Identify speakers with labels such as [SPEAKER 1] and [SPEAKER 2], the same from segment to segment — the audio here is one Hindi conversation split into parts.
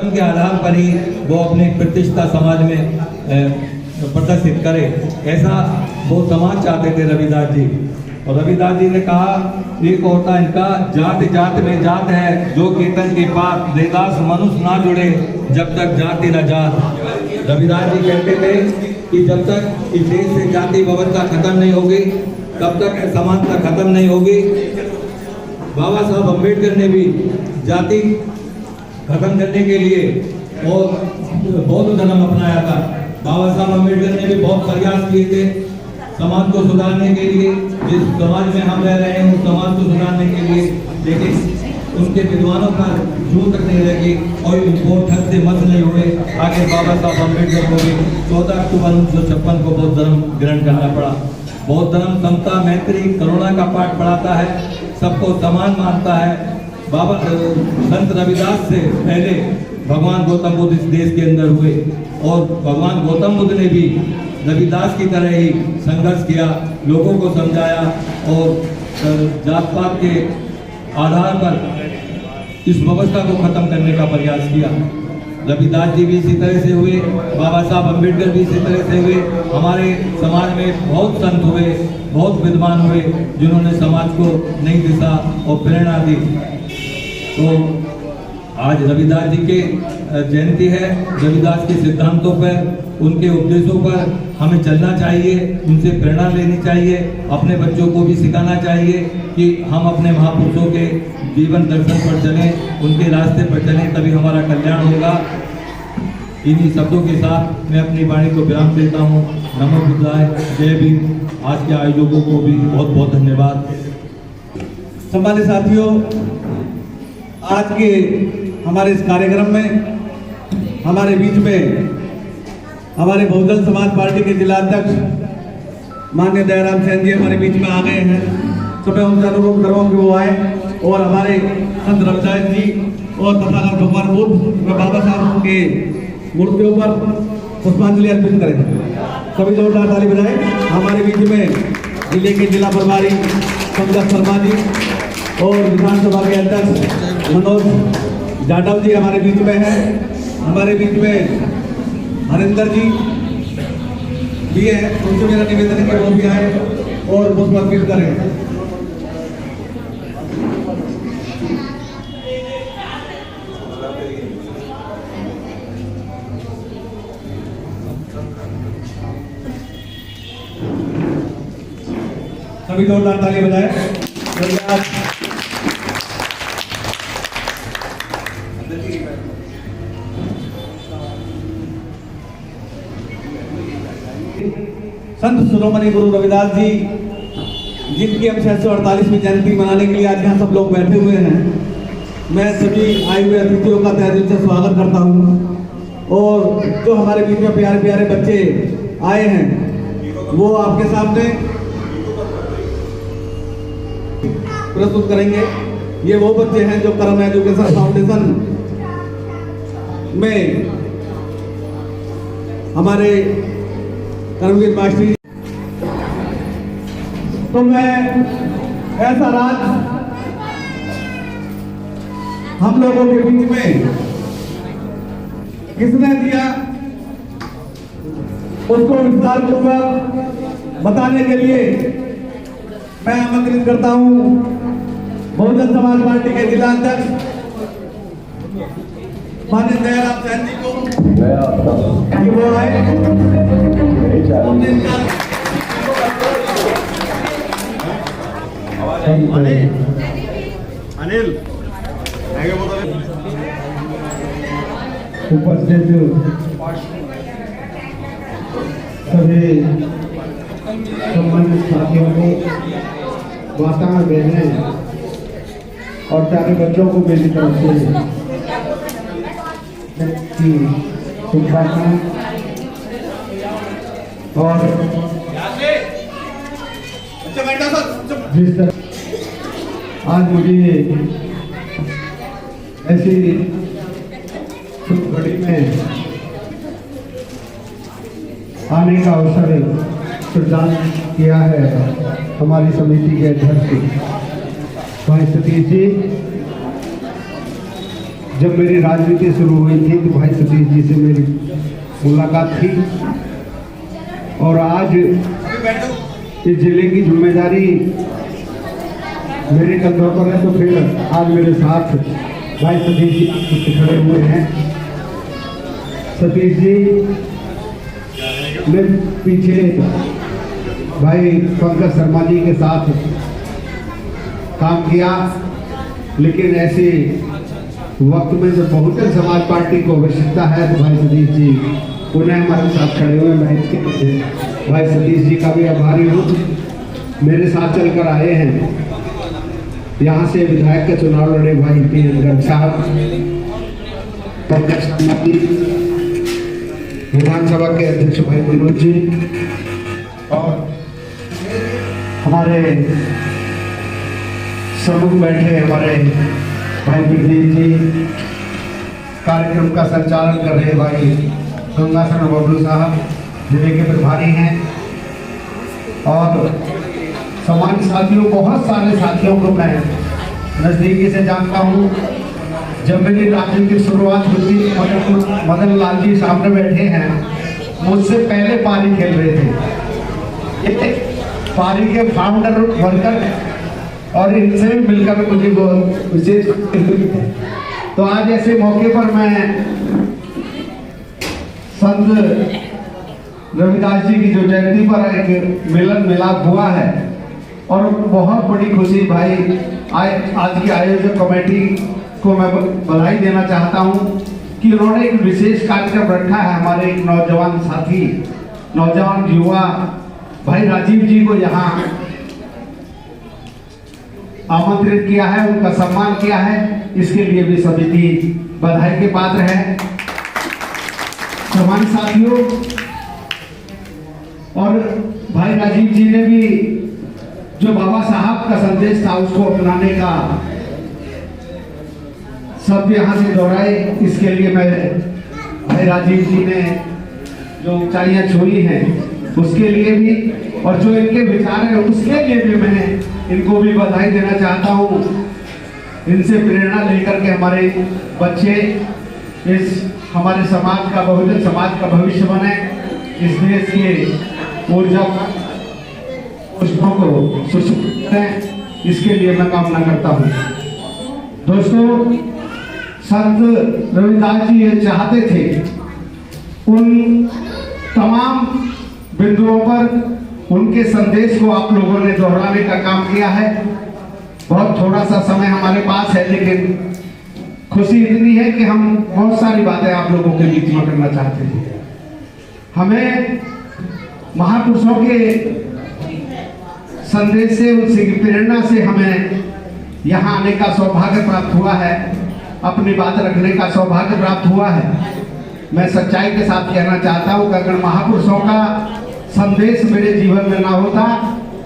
[SPEAKER 1] के आधार पर ही वो अपनी प्रतिष्ठा समाज में प्रदर्शित करे, ऐसा वो समाज चाहते थे रविदास जी। और रविदास जी ने कहा एक होता इनका जात जात में जात है, जो कीर्तन के पास देदास मनुष्य ना जुड़े, जब तक जाति न जात। रविदास जी कहते थे कि जब तक इस देश से जाति व्यवस्था खत्म नहीं होगी, तब तक समानता खत्म नहीं होगी। बाबा साहब अम्बेडकर ने भी जाति खत्म करने के लिए और बौद्ध धर्म अपनाया था। बाबा साहब अम्बेडकर ने भी बहुत प्रयास किए थे समाज को सुधारने के लिए, जिस समाज में हम रह रहे हैं उस समाज को सुधारने के लिए, लेकिन उनके विद्वानों पर जूं तक नहीं लगी और वो ठग से मत नहीं हुए। आगे बाबा साहब अम्बेडकर को भी 14 अक्टूबर 1956 को बौद्ध धर्म ग्रहण करना पड़ा। बौद्ध धर्म समता, मैत्री, करुणा का पाठ पढ़ाता है, सबको समान मानता है। बाबा संत रविदास से पहले भगवान गौतम बुद्ध इस देश के अंदर हुए और भगवान गौतम बुद्ध ने भी रविदास की तरह ही संघर्ष किया, लोगों को समझाया और जात पात के आधार पर इस व्यवस्था को खत्म करने का प्रयास किया। रविदास जी भी इसी तरह से हुए, बाबा साहब अम्बेडकर भी इसी तरह से हुए। हमारे समाज में बहुत संत हुए, बहुत विद्वान हुए, जिन्होंने समाज को नई दिशा और प्रेरणा दी। तो आज रविदास जी के जयंती है। रविदास के सिद्धांतों पर, उनके उपदेशों पर हमें चलना चाहिए, उनसे प्रेरणा लेनी चाहिए, अपने बच्चों को भी सिखाना चाहिए कि हम अपने महापुरुषों के जीवन दर्शन पर चलें, उनके रास्ते पर चलें, तभी हमारा कल्याण होगा। इन्हीं शब्दों के साथ मैं अपनी वाणी को विराम देता हूँ। नमो बुद्धाय, जय भीम। आज के आयोजकों को भी बहुत बहुत धन्यवाद।
[SPEAKER 2] सम्मानित साथियों, आज के हमारे इस कार्यक्रम में हमारे बीच में हमारे बहुजन समाज पार्टी के जिला अध्यक्ष माननीय दयाराम सेन जी हमारे बीच में आ गए हैं। तो मैं उनसे अनुरोध कर रहा हूँ कि वो आए और हमारे संत रविदास जी और तथागत भगवान बुद्ध और बाबा साहब के मूर्तियों पर पुष्पांजलि अर्पित करें। सभी जोरदार ताली बजाएं। हमारे बीच में जिले के जिला प्रभारी पंकज शर्मा जी और विधानसभा के अध्यक्ष मनोज जाटव जी हमारे बीच में हैं। हमारे बीच में हरिंदर जी भी है, उनसे मेरा निवेदन है कि वो भी आए और पुष्प अर्पित करें। सभी जोरदार ताली बजाएं। संत शिरोमणि गुरु रविदास जी, जिनकी हम 648वीं जयंती मनाने के लिए आज यहाँ सब लोग बैठे हुए हैं, मैं सभी आए हुए अतिथियों का तहे दिल से स्वागत करता हूँ। और जो हमारे बीच में प्यारे प्यारे बच्चे आए हैं वो आपके सामने प्रस्तुत करेंगे। ये वो बच्चे हैं जो कर्म एजुकेशन फाउंडेशन में हमारे कर्मवीर मास्टर। तो मैं ऐसा राज हम लोगों के बीच में किसने दिया उसको विस्तार पूर्वक बताने के लिए मैं आमंत्रित करता हूं बहुजन समाज पार्टी के जिला अध्यक्ष माननीय दयाराम सेन जी को कि वो आए।
[SPEAKER 3] अनिल
[SPEAKER 2] उपस्थित सभी सम्मानित साथियों को, माताएं, बहनें और प्यारे बच्चों को मेरी तरफ से शुभकामनाएं। और जिस तरह आज मुझे ऐसी शुभ घड़ी में आने का अवसर प्रदान किया है हमारी समिति के अध्यक्ष भाई सतीश जी,
[SPEAKER 3] जब मेरी राजनीति शुरू हुई थी तो भाई सतीश जी से मेरी मुलाकात थी, और आज इस जिले की जिम्मेदारी मेरे कंधों पर है, तो फिर आज मेरे साथ भाई सतीश जी खड़े हुए हैं। सतीश जी ने पीछे भाई पंकज शर्मा जी के साथ काम किया, लेकिन ऐसे वक्त में जब बहुजन समाज पार्टी को आवश्यकता है तो भाई सतीश जी उन्हें हमारे साथ खड़े हुए। मैं इसके लिए भाई सतीश जी का भी आभारी हूँ, मेरे साथ चलकर आए हैं। यहाँ से विधायक का चुनाव लड़े भाई पीएन साहब, पंकज शर्मा जी, विधानसभा के अध्यक्ष भाई विनोद जी, और हमारे समूह बैठे हमारे भाई प्रदीप जी, कार्यक्रम का संचालन कर रहे भाई गंगाशरण बबलू साहब जिले के प्रभारी हैं, और सामान्य साथियों, बहुत सारे साथियों को मैं नज़दीकी से जानता हूँ। जब मेरी राजनीतिक शुरुआत हुई थी, मदन लाल जी सामने बैठे हैं, मुझसे पहले पारी खेल रहे थे, पारी के फाउंडर वर्कर, और इनसे भी मिलकर मुझे बहुत विशेष तो आज ऐसे मौके पर मैं संत रविदास जी की जो जयंती पर एक मिलन मिलाप हुआ है, और बहुत बड़ी खुशी भाई आज की आयोजक कमेटी को मैं बधाई देना चाहता हूं कि उन्होंने एक विशेष कार्यक्रम रखा है। हमारे एक नौजवान साथी, नौजवान युवा भाई राजीव जी को यहाँ आमंत्रित किया है, उनका सम्मान किया है, इसके लिए भी समिति बधाई के पात्र है। सम्मान साथियों, और भाई राजीव जी ने भी जो बाबा साहब का संदेश था उसको अपनाने का सब यहाँ से दोहराए, इसके लिए मैं भाई राजीव जी ने जो ऊंचाइयां छुई हैं उसके लिए भी, और जो इनके विचार है उसके लिए भी मैं इनको भी बधाई देना चाहता हूँ। इनसे प्रेरणा लेकर के हमारे बच्चे इस हमारे समाज का, बहुजन समाज का भविष्य बने, इस देश के ऊर्जा पुष्पों को सुरक्षित करें, इसके लिए मैं कामना करता हूँ। दोस्तों, संत रविदास जी ये चाहते थे, उन तमाम बिंदुओं पर उनके संदेश को आप लोगों ने दोहराने का काम किया है। बहुत थोड़ा सा समय हमारे पास है, लेकिन खुशी इतनी है कि हम बहुत सारी बातें आप लोगों के बीच में करना चाहते थे। हमें महापुरुषों के संदेश से, उनसे प्रेरणा से हमें यहाँ आने का सौभाग्य प्राप्त हुआ है, अपनी बात रखने का सौभाग्य प्राप्त हुआ है। मैं सच्चाई के साथ कहना चाहता हूँ कि अगर महापुरुषों का संदेश मेरे जीवन में ना होता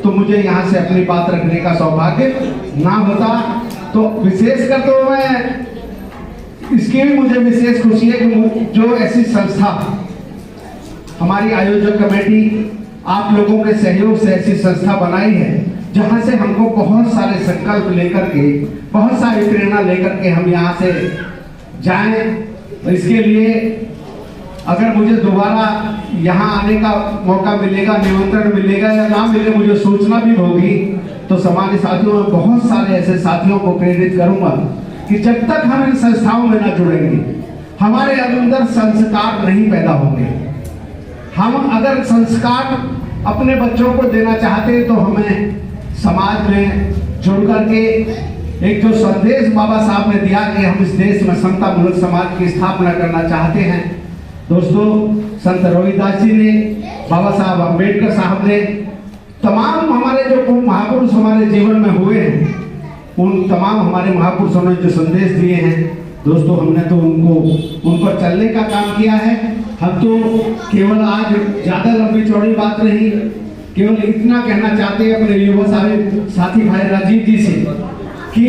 [SPEAKER 3] तो मुझे यहाँ से अपनी बात रखने का सौभाग्य ना होता। तो विशेषकर तो मैं इसकी भी मुझे विशेष खुशी है कि जो ऐसी संस्था हमारी आयोजक कमेटी आप लोगों के सहयोग से ऐसी संस्था बनाई है, जहाँ से हमको बहुत सारे संकल्प लेकर के, बहुत सारी प्रेरणा लेकर के हम यहाँ से जाएं। इसके लिए अगर मुझे दोबारा यहाँ आने का मौका मिलेगा, निमंत्रण मिलेगा या ना मिले, मुझे सोचना भी होगी, तो समाज साथियों में बहुत सारे ऐसे साथियों को प्रेरित करूंगा कि जब तक हम इन संस्थाओं में न जुड़ेंगे, हमारे अंदर संस्कार नहीं पैदा होंगे। हम अगर संस्कार अपने बच्चों को देना चाहते हैं तो हमें समाज में जुड़ करके एक जो संदेश बाबा साहब ने दिया कि हम इस देश में समता मूलक समाज की स्थापना करना चाहते हैं। दोस्तों, संत रविदास जी ने, बाबा साहब अम्बेडकर साहब ने, तमाम हमारे जो महापुरुष हमारे जीवन में हुए हैं, उन तमाम हमारे महापुरुषों ने जो संदेश दिए हैं, दोस्तों हमने तो उन पर चलने का काम किया है। हम तो केवल आज ज्यादा लंबी चौड़ी बात नहीं, केवल इतना कहना चाहते हैं अपने युवा साथी भाई राजीव जी से कि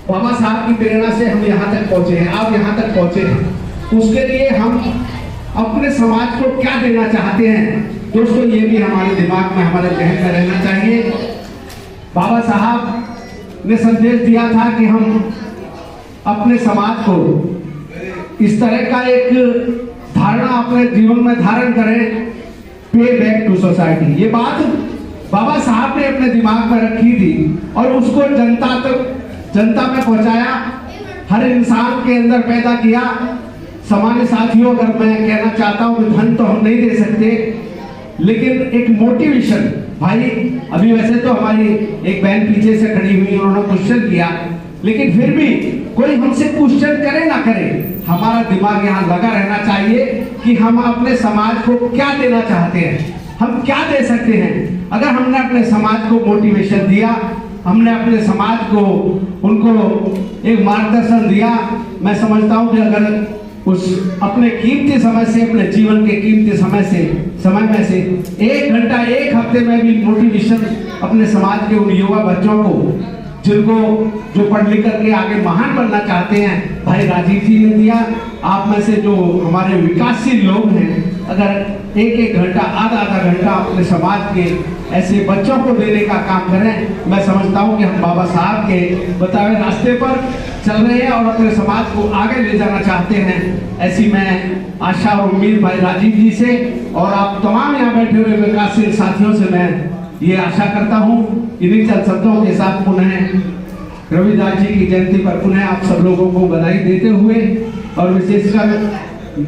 [SPEAKER 3] बाबा साहब की प्रेरणा से हम यहाँ तक पहुँचे हैं, आप यहाँ तक पहुँचे हैं। उसके लिए हम अपने समाज को क्या देना चाहते हैं, दोस्तों ये भी हमारे दिमाग में, हमारे जहन में रहना चाहिए। बाबा साहब ने संदेश दिया था कि हम अपने समाज को इस तरह का एक धारणा अपने जीवन में धारण करें, पे बैक टू सोसाइटी। ये बात बाबा साहब ने अपने दिमाग में रखी थी और उसको जनता में पहुंचाया, हर इंसान के अंदर पैदा किया। सामान्य साथियों, अगर मैं कहना चाहता हूं कि धन तो हम नहीं दे सकते, लेकिन एक मोटिवेशन, भाई अभी वैसे तो हमारी एक बहन पीछे से खड़ी हुई, उन्होंने क्वेश्चन किया, लेकिन फिर भी कोई हमसे क्वेश्चन करे ना करे, हमारा दिमाग यहाँ लगा रहना चाहिए कि हम अपने समाज को क्या देना चाहते हैं, हम क्या दे सकते हैं। अगर हमने अपने समाज को मोटिवेशन दिया, हमने अपने समाज को उनको एक मार्गदर्शन दिया, मैं समझता हूं कि अगर उस अपने कीमती समय से, अपने जीवन के कीमती समय में से 1 घंटा 1 हफ्ते में भी मोटिवेशन अपने समाज के उन युवा बच्चों को जो पढ़ लिख करके आगे महान बनना चाहते हैं, भाई राजीव जी ने दिया। आप में से जो हमारे विकासशील लोग हैं, अगर 1-1 घंटा, आधा घंटा अपने समाज के ऐसे बच्चों को देने का काम करें, मैं समझता हूं कि हम बाबा साहब के बताए रास्ते पर चल रहे हैं और अपने समाज को आगे ले जाना चाहते हैं। ऐसी मैं आशा और उम्मीद भाई राजीव जी से और आप तमाम यहाँ बैठे हुए विकासशील साथियों से मैं ये आशा करता हूँ। इन्हीं चंद शब्दों के साथ पुनः रविदास जी की जयंती पर पुनः आप सब लोगों को बधाई देते हुए, और विशेषकर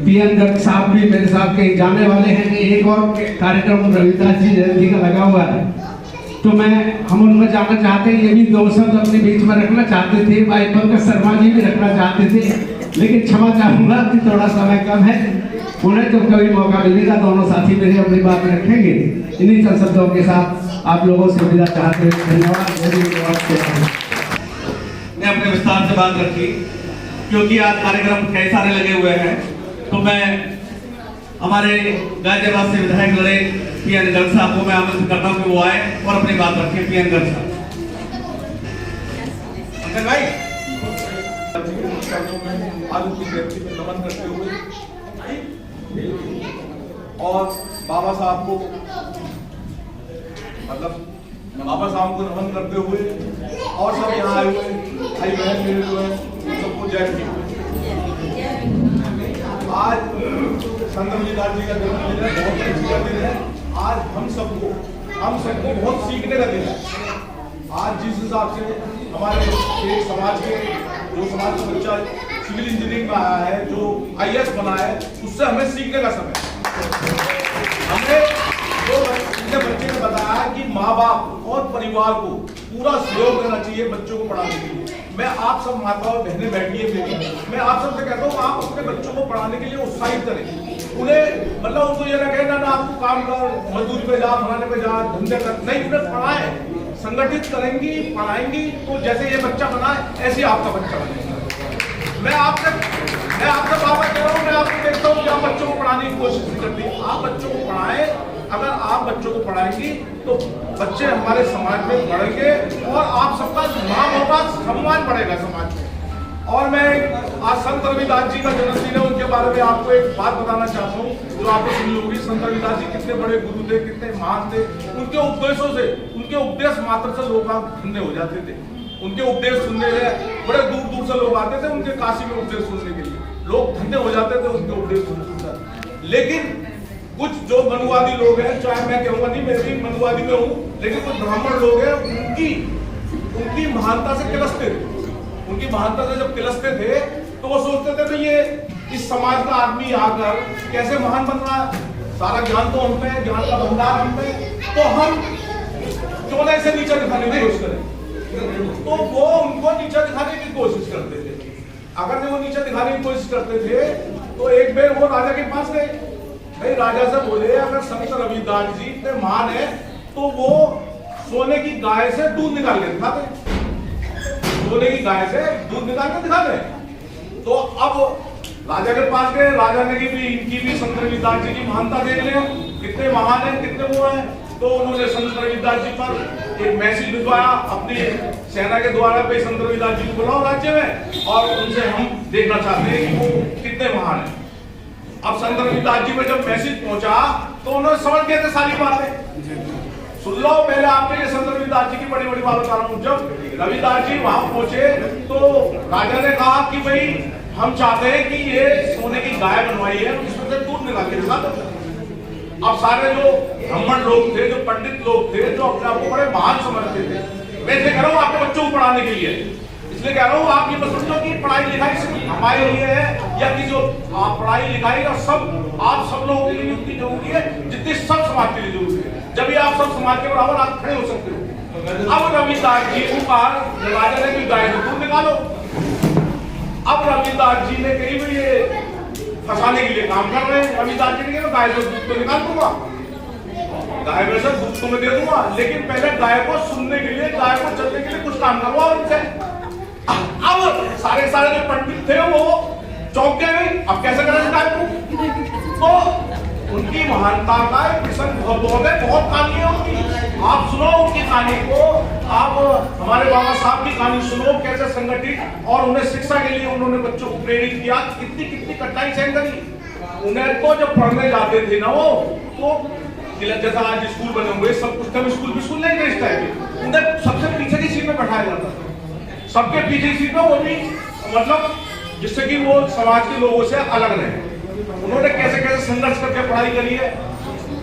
[SPEAKER 3] पीएन गर्ग साहब भी मेरे साथ कहीं जाने वाले हैं कि एक और कार्यक्रम रविदास जी जयंती का लगा हुआ है, तो हम उनमें जाना चाहते हैं। ये भी 2 शब्द अपने बीच में रखना चाहते थे, भाई पंकज शर्मा जी भी रखना चाहते थे, लेकिन क्षमा चाहूंगा कि थोड़ा समय कम है। उन्हें जब कभी मौका मिलेगा दोनों साथी मेरे अपनी बात रखेंगे। इन्हीं चंद शब्दों के साथ आप लोगों से विदा चाहते हैं। धन्यवाद।
[SPEAKER 2] ने अपने विस्तार से बात रखी, क्योंकि आज कार्यक्रम कई सारे लगे हुए हैं, तो मैं हमारे गाजियाबाद से विधायक लड़े पीएन गर्ग साहब को मैं आमंत्रित करता हूं कि वो आए और अपनी बात रखें। पीएन गर्ग साहब। भाई
[SPEAKER 4] आज उनकी जयंती में नमन करते हुए और बाबा साहब को नमन करते हुए और सब यहाँ आए हुए भाई बहन मेरे जो है सबको जयंती। आज संत रविदास जी का जन्मदिन है, बहुत खुशी का दिन है। आज हम सबको बहुत सीखने का दिन है। आज जिस हिसाब से हमारे समाज के जो समाज का बच्चा सिविल इंजीनियरिंग में आया है, जो आईएएस बना है, उससे हमें सीखने का समय हमने जो बच्चे ने बताया कि माँ बाप और परिवार को पूरा सहयोग देना चाहिए बच्चों को पढ़ाने के लिए। मैं आप सब माता और बहनें बैठी है मेरी, मैं आप सबसे कहता हूँ आप अपने बच्चों को पढ़ाने के लिए उत्साहित करें। उन्हें मतलब उनको ये ना कहना ना आपको काम कर, मजदूरी पे जा, फलाने पे जा, धंधे कर, नहीं, उन्हें पढ़ाएं, संगठित करेंगी, पढ़ाएंगी तो जैसे ये बच्चा बना है ऐसे आपका बच्चा बनेगा। मैं आपसे बाबा कह रहा हूँ, मैं आपको देखता हूँ कि आप बच्चों को पढ़ाने की कोशिश नहीं करती। आप बच्चों को पढ़ाएं। अगर आप बच्चों को पढ़ाएंगी तो बच्चे हमारे समाज में बढ़ेंगे और आप सबका नाम होगा, सम्मान बढ़ेगा समाज में। और मैं आज संत रविदास जी का जन्मदिन है, उनके बारे में आपको एक बात बताना चाहता हूँ जो आपको सुनी होगी। संत रविदास जी कितने बड़े गुरु थे, कितने महान थे। उनके उपदेशों से, उनके उपदेश मात्र से लोग धन्य हो जाते थे। उनके उपदेश सुनने के बड़े दूर दूर से लोग आते थे, उनके काशी में उपदेश सुनने के लिए लोग धन्य हो जाते थे उनके उपदेश सुनकर। लेकिन कुछ जो मनुवादी लोग हैं, चाहे मैं कहूँगा नहीं, मैं भी मनुवादी में हूँ, लेकिन कुछ ब्राह्मण लोग हैं, उनकी महानता से किलसते थे। उनकी महानता से जब किलसते थे तो वो सोचते थे कि ये इस समाज का आदमी आकर कैसे महान बन रहा है, सारा ज्ञान तो हम पे है, ज्ञान का भंडार हम पे, तो हम क्यों ना इसे नीचा दिखाने की कोशिश करें। तो वो उनको नीचा दिखाने की कोशिश करते थे। अगर वो नीचा दिखाने की कोशिश करते थे तो एक बार वो राजा के पास गए, भाई राजा से बोले अगर संत रविदास जी इतने महान है तो वो सोने की गाय से दूध निकाल के दिखाते, सोने की गाय से दूध निकाल के दिखाते। तो अब राजा के पास गए, राजा ने भी इनकी भी संत रविदास जी की महानता देख ले, कितने महान है, कितने वो है। तो उन्होंने संत रविदास जी पर एक मैसेज भिजवाया अपनी सेना के द्वारा पे, संत रविदास जी को बुलाओ राज्य में और उनसे हम देखना चाहते हैं कि वो कितने महान है। अब संत रविदास जी में जब मैसेज पहुंचा तो उन्होंने समझ गए थे सारी बातें। सुन लो, पहले आपके लिए संत रविदास जी की बड़ी बड़ी बात बता रहा हूँ। जब रविदास जी वहां पहुंचे तो राजा ने कहा कि भाई हम चाहते हैं कि ये सोने की गाय बनवाई है, इसमें से दूध निकाल के दिखा दो। अब सारे जो ब्राह्मण लोग थे, जो पंडित लोग थे, जो अपने आप को बड़े महान समझते थे, वैसे कह रहा हूँ आपके बच्चों को पढ़ाने के लिए, इसलिए कह रहा हूँ आप ये मत समझो कि पढ़ाई लिखाई सिर्फ हमारे लिए है, या कि जो आप पढ़ाई लिखाई और सब आप सब लोगों के लिए उतनी जरूरी है जितनी सब समाज के लिए जरूरी है। जब आप सब समाज के बराबर आप खड़े हो सकते हो। अब रविदास जी को कहा राजा ने कि गाय को दूध निकालो। अब रविदास जी ने कही भाई ये फंसाने के लिए काम कर रहे हैं। रविदास जी ने कहा गाय को दूध तो निकाल दूंगा, गाय में से दूध तो मैं दे दूंगा, लेकिन पहले गाय को सुनने के लिए, गाय को चलने के लिए कुछ काम करवाओ उनसे। अब सारे जो पंडित थे वो चौंक गए, अब कैसे करेंगे गाय को? तो उनकी महानता का किस्म बहुत है, बहुत कहानी है उनकी। आप सुनो उनकी कहानी को, आप हमारे बाबा साहब की कहानी सुनो, कैसे संगठित और उन्हें शिक्षा के लिए उन्होंने बच्चों को प्रेरित किया, कितनी कठिनाई सहन करी। उन्हें तो जब पढ़ने जाते थे ना वो, तो जैसा आज स्कूल बने हुए सब कुछ, तब स्कूल नहीं थे इस टाइप के, उन्हें सबसे पीछे की सीट में बैठाया जाता था, सबके पीछे की सीट में, वो भी मतलब जिससे कि वो समाज के लोगों से अलग रहे। उन्होंने कैसे कैसे संघर्ष करके पढ़ाई करी है,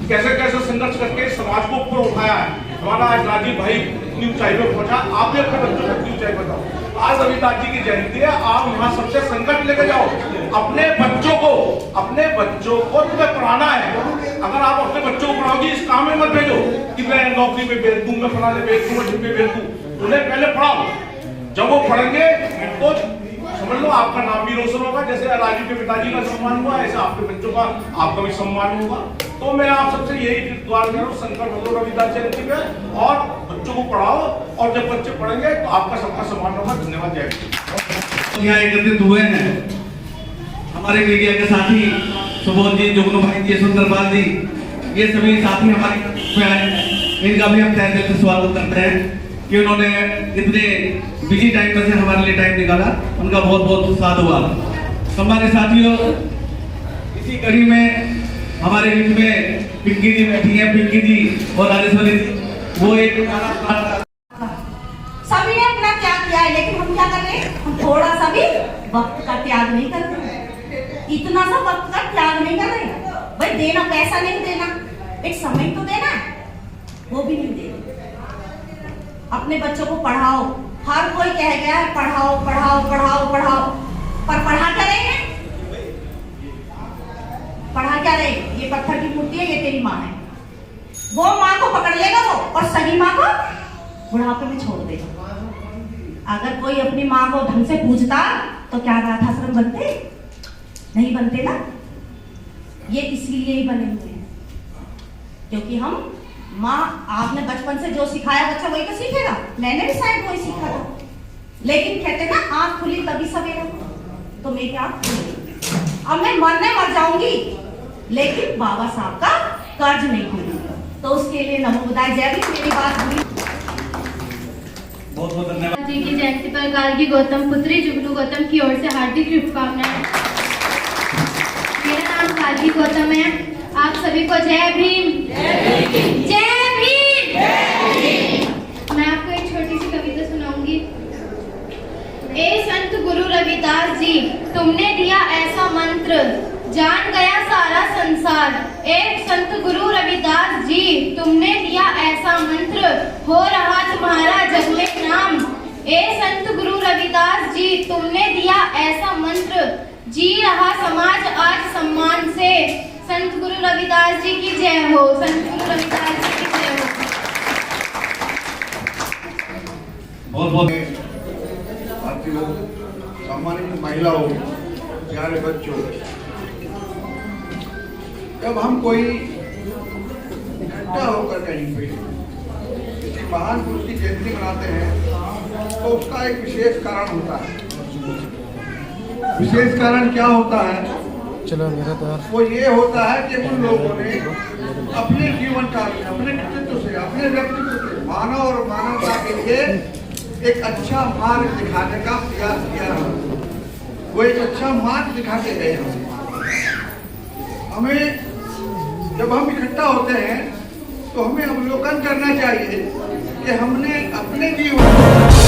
[SPEAKER 4] कैसे कैसे संघर्ष करके समाज को ऊपर उठाया है। हमारा आज राजीव भाई इतनी ऊंचाई पे पहुंचा, आप भी अपने बच्चों को इतनी ऊंचाई बताओ। आज रविदास जी की जयंती है, आप वहां सबसे संकट लेके जाओ। अपने बच्चों को तुम्हें पढ़ाना है। अगर आप अपने बच्चों को पढ़ाओगे, इस काम में मत भेजो कि मैं नौकरी पे भेज दूं, मैं पढ़ाने भेज दूं, मैं भेज दूं। उन्हें पहले पढ़ाओ, जब वो पढ़ेंगे तो समझ लो आपका नाम भी रोशन होगा। जैसे राजीव के पिताजी का सम्मान हुआ, ऐसे आपके बच्चों का आपका भी सम्मान होगा। तो मैं आप सबसे यही द्वार कर रहा हूँ, संकल्प लो रविदास जयंती में, और बच्चों को पढ़ाओ, और जब बच्चे पढ़ेंगे तो आपका सबका सम्मान होगा। धन्यवाद। जय।
[SPEAKER 2] यहाँ एकत्रित हुए हैं हमारे मीडिया के साथी सुबोध जी, जुगनू भाई जी, सुंदरपाल जी, ये सभी साथी हमारे आए। इनका भी हम तहे दिल से स्वागत करते हैं कि उन्होंने इतने बिजी टाइम में से हमारे लिए टाइम निकाला, उनका बहुत बहुत साधुवाद। सम्मानित साथियों, इसी कड़ी में हमारे बीच में पिंकी जी बैठी हैं, पिंकी जी और राजेश्वरी जी, वो एक
[SPEAKER 5] सभी ने अपना त्याग किया है, लेकिन हम क्या कर रहे हैं? हम थोड़ा सा भी वक्त का त्याग नहीं कर रहे, इतना सा वक्त का त्याग नहीं कर रहे। भाई देना, पैसा नहीं देना, एक समय तो देना है, वो भी नहीं दे रहे। अपने बच्चों को पढ़ाओ, हर कोई कह गया है पढ़ाओ पढ़ाओ पढ़ाओ पढ़ाओ, पर पढ़ा क्या रहे हैं? पढ़ा क्या रहे? ये पत्थर की मूर्ति है, ये तेरी माँ है। वो माँ को पकड़ लेगा वो, और सगी माँ को बुढ़ापे में छोड़ देगा। अगर कोई अपनी माँ को ढंग से पूछता तो क्या अनाथ आश्रम बनते? नहीं बनते ना। ये इसलिए ही बने हुए हैं क्योंकि हम माँ, आपने बचपन से जो सिखाया बच्चा वही तो सीखेगा। मैंने भी शायद वही सीखा था, लेकिन कहते ना आँख खुली तभी सवेरा, तो मेरी आँख खुली। अब मैं मरने मर जाऊंगी, लेकिन बाबा साहब का कर्ज नहीं भूलूंगा। तो उसके लिए नमो बुधाई। जय भी मेरी बात हुई।
[SPEAKER 2] बहुत बहुत धन्यवाद
[SPEAKER 6] जी की जयंती पर गार्गी गौतम पुत्री जुगनू गौतम की ओर से हार्दिक शुभकामनाएं। मेरा नाम गार्गी गौतम है। आप सभी को जय भीम। जय भीम। मैं आपको एक छोटी सी कविता सुनाऊंगी। ए संत गुरु रविदास जी, तुमने दिया ऐसा मंत्र, जान गया सारा संसार। एक संत गुरु रविदास जी, तुमने दिया ऐसा मंत्र, हो रहा तुम्हारा जग में नाम। ए संत गुरु रविदास जी, तुमने दिया ऐसा मंत्र, जी रहा समाज आज सम्मान से। संत गुरु रविदास जी की जय हो। संत गुरु रविदास जी की जय हो।
[SPEAKER 2] बहुत बहुत
[SPEAKER 7] साथियों, सम्मानित महिलाओं, प्यारे बच्चों, जब हम कोई इकट्ठा होकर कहीं पे किसी महान पुरुष की जयंती मनाते हैं तो उसका एक विशेष कारण होता है। विशेष कारण क्या होता है? वो ये होता है कि उन लोगों ने अपने जीवन काल में, अपने कृतित्व से, अपने व्यक्तित्व से मानव और मानवता के लिए एक अच्छा मार्ग दिखाने का प्रयास किया है। वो एक अच्छा मार्ग दिखा के गए हैं हमें। जब हम इकट्ठा होते हैं तो हमें अवलोकन करना चाहिए कि हमने अपने जीवन